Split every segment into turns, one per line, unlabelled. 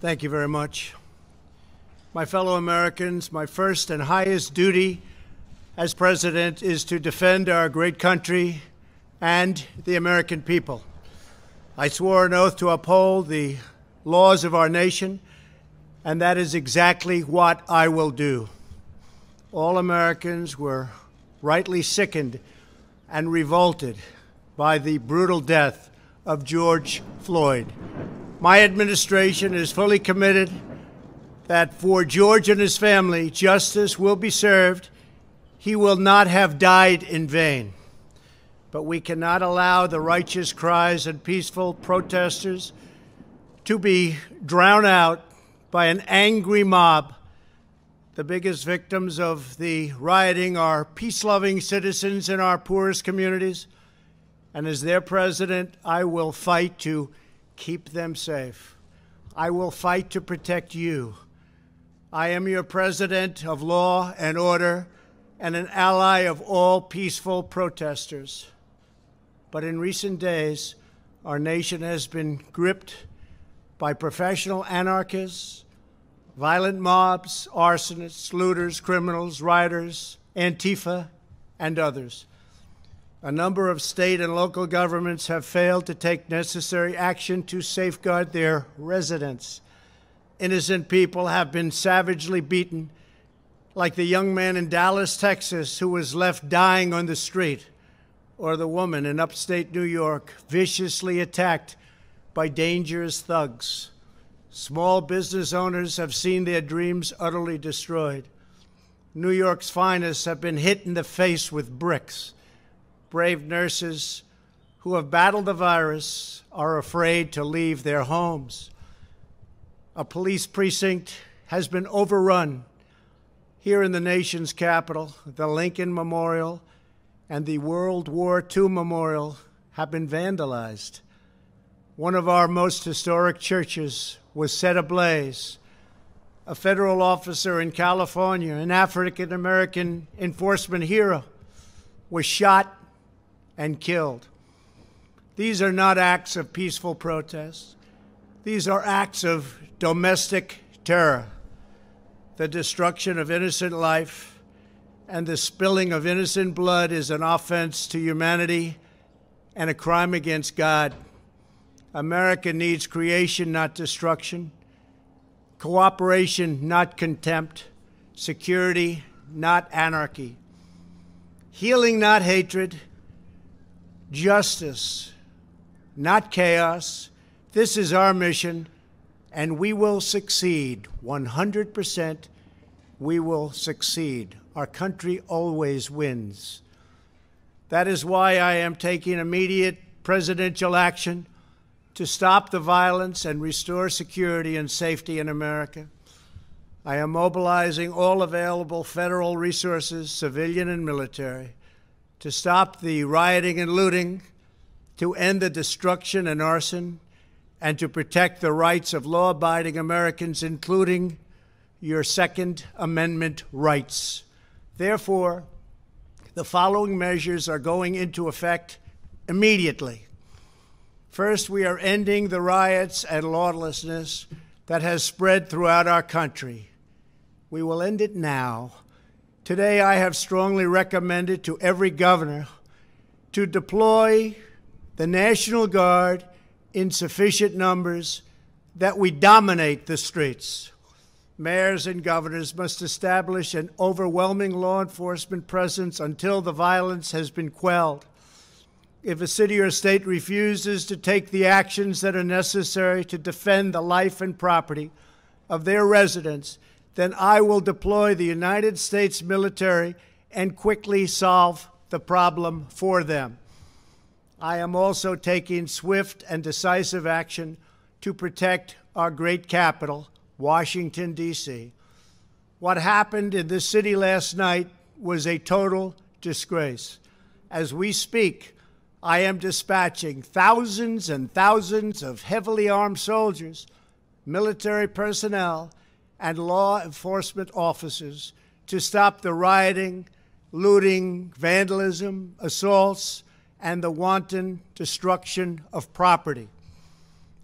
Thank you very much. My fellow Americans, my first and highest duty as president is to defend our great country and the American people. I swore an oath to uphold the laws of our nation, and that is exactly what I will do. All Americans were rightly sickened and revolted by the brutal death of George Floyd. My administration is fully committed that for George and his family, justice will be served. He will not have died in vain. But we cannot allow the righteous cries and peaceful protesters to be drowned out by an angry mob. The biggest victims of the rioting are peace-loving citizens in our poorest communities. And as their president, I will fight to keep them safe. I will fight to protect you. I am your president of law and order and an ally of all peaceful protesters. But in recent days, our nation has been gripped by professional anarchists, violent mobs, arsonists, looters, criminals, rioters, Antifa, and others. A number of state and local governments have failed to take necessary action to safeguard their residents. Innocent people have been savagely beaten, like the young man in Dallas, Texas, who was left dying on the street, or the woman in upstate New York viciously attacked by dangerous thugs. Small business owners have seen their dreams utterly destroyed. New York's finest have been hit in the face with bricks. Brave nurses who have battled the virus are afraid to leave their homes. A police precinct has been overrun here in the nation's capital. The Lincoln Memorial and the World War II Memorial have been vandalized. One of our most historic churches was set ablaze. A federal officer in California, an African-American enforcement hero, was shot and killed. These are not acts of peaceful protest. These are acts of domestic terror. The destruction of innocent life and the spilling of innocent blood is an offense to humanity and a crime against God. America needs creation, not destruction, cooperation, not contempt, security, not anarchy, healing, not hatred, justice, not chaos. This is our mission, and we will succeed. 100%, we will succeed. Our country always wins. That is why I am taking immediate presidential action to stop the violence and restore security and safety in America. I am mobilizing all available federal resources, civilian and military, to stop the rioting and looting, to end the destruction and arson, and to protect the rights of law-abiding Americans, including your Second Amendment rights. Therefore, the following measures are going into effect immediately. First, we are ending the riots and lawlessness that has spread throughout our country. We will end it now. Today, I have strongly recommended to every governor to deploy the National Guard in sufficient numbers that we dominate the streets. Mayors and governors must establish an overwhelming law enforcement presence until the violence has been quelled. If a city or state refuses to take the actions that are necessary to defend the life and property of their residents, then I will deploy the United States military and quickly solve the problem for them. I am also taking swift and decisive action to protect our great capital, Washington, D.C. What happened in this city last night was a total disgrace. As we speak, I am dispatching thousands and thousands of heavily armed soldiers, military personnel, and law enforcement officers to stop the rioting, looting, vandalism, assaults, and the wanton destruction of property.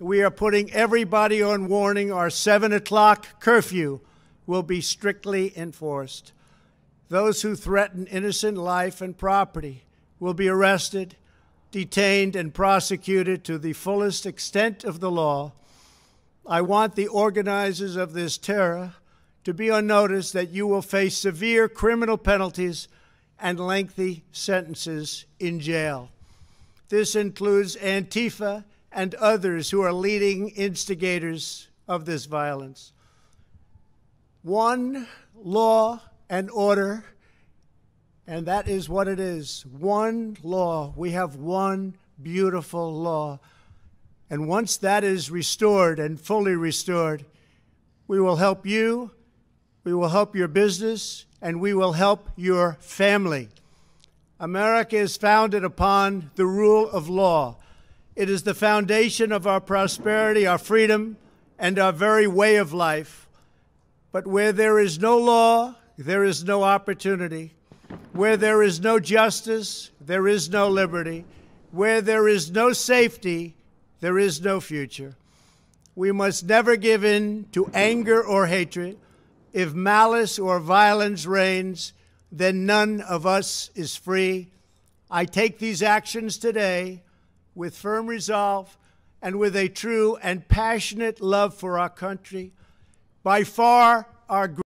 We are putting everybody on warning. Our 7 o'clock curfew will be strictly enforced. Those who threaten innocent life and property will be arrested, detained, and prosecuted to the fullest extent of the law. I want the organizers of this terror to be on notice that you will face severe criminal penalties and lengthy sentences in jail. This includes Antifa and others who are leading instigators of this violence. One law and order, and that is what it is. One law. We have one beautiful law. And once that is restored and fully restored, we will help you, we will help your business, and we will help your family. America is founded upon the rule of law. It is the foundation of our prosperity, our freedom, and our very way of life. But where there is no law, there is no opportunity. Where there is no justice, there is no liberty. Where there is no safety, there is no future. We must never give in to anger or hatred. If malice or violence reigns, then none of us is free. I take these actions today with firm resolve and with a true and passionate love for our country. By far, our